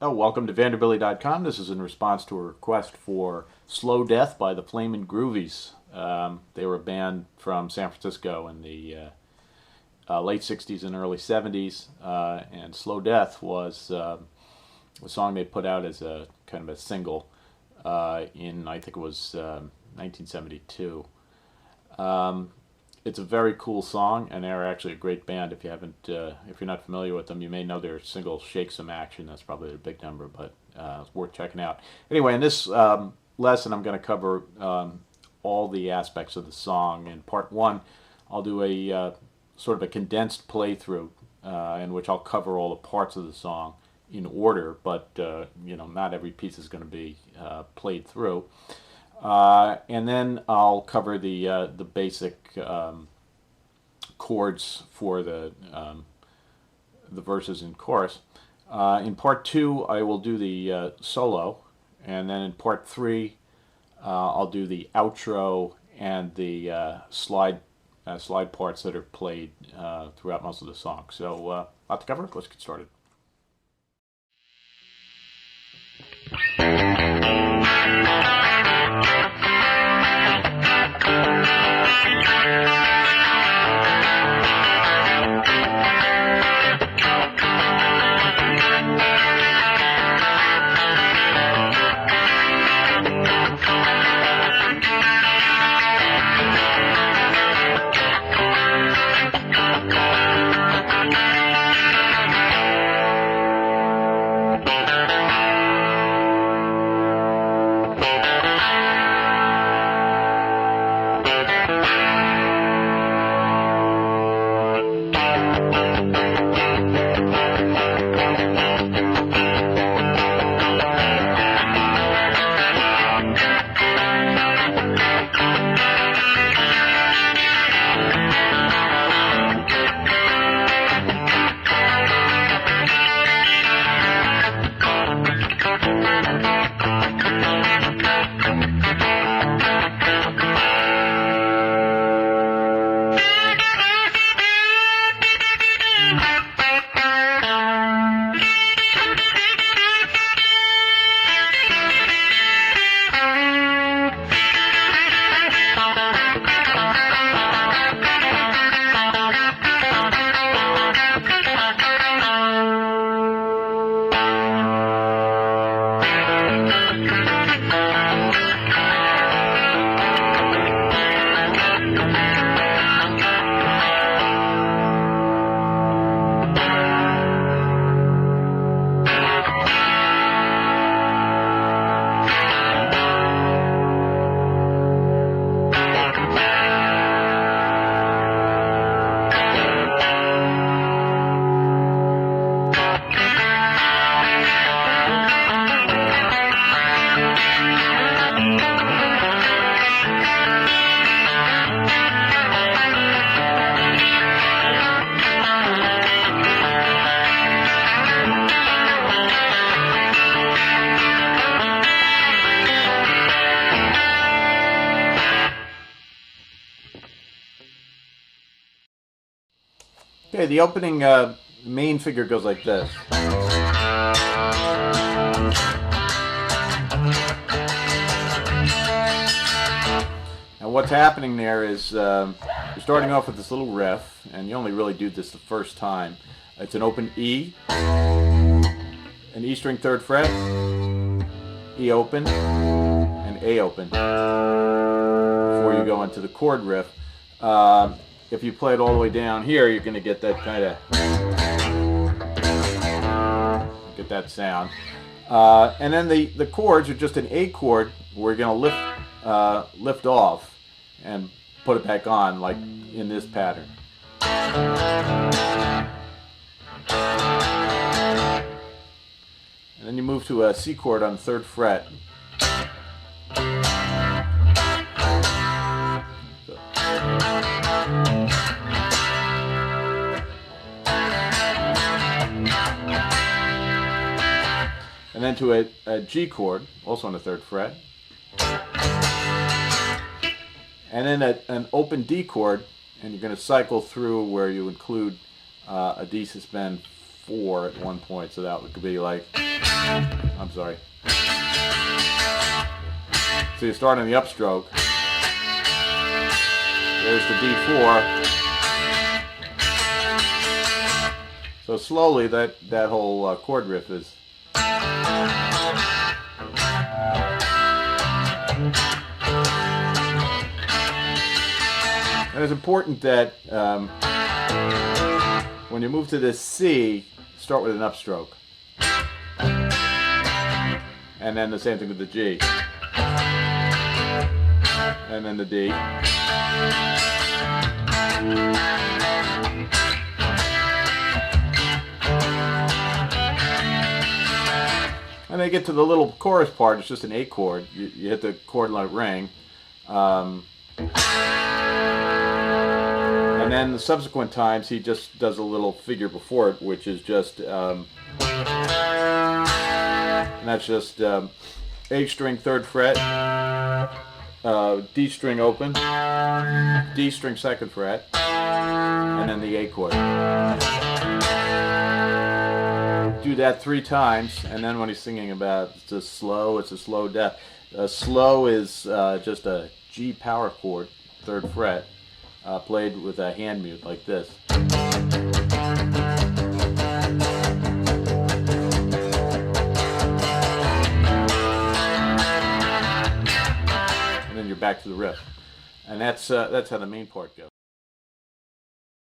Oh, welcome to Vanderbilly.com. This is in response to a request for Slow Death by the Flamin Groovies. They were a band from San Francisco in the late 60s and early 70s. And Slow Death was a song they put out as a kind of a single in, I think it was 1972. It's a very cool song, and they're actually a great band. If you're not familiar with them, you may know their single "Shake Some Action." That's probably their big number, but it's worth checking out. Anyway, in this lesson, I'm going to cover all the aspects of the song. In part one, I'll do a sort of a condensed playthrough in which I'll cover all the parts of the song in order, but not every piece is going to be played through. And then I'll cover the basic chords for the verses and chorus. In part two, I will do the solo, and then in part three, I'll do the outro and the slide parts that are played throughout most of the song. So, lot to cover. Let's get started. Okay, the opening main figure goes like this. And what's happening there is you're starting off with this little riff, and you only really do this the first time. It's an open E, an E string third fret, E open, and A open before you go into the chord riff. If you play it all the way down here, you're going to get that kind of sound. And then the chords are just an A chord. We're going to lift off and put it back on, like in this pattern. And then you move to a C chord on the third fret. And then to a G chord, also on the third fret. And then an open D chord, and you're going to cycle through where you include a D suspend D4 at one point, so that could be like, I'm sorry. So you start on the upstroke. There's the D4. So slowly that whole chord riff is. And it's important that when you move to this C, start with an upstroke. And then the same thing with the G. And then the D. And then you get to the little chorus part, it's just an A chord. You hit the chord like ring. And then the subsequent times he just does a little figure before it, which is just, and that's just A string 3rd fret, D string open, D string 2nd fret, and then the A chord. Do that 3 times, and then when he's singing about it's a slow death. Slow is just a G power chord, 3rd fret, played with a hand mute like this. And then you're back to the riff, and that's how the main part goes.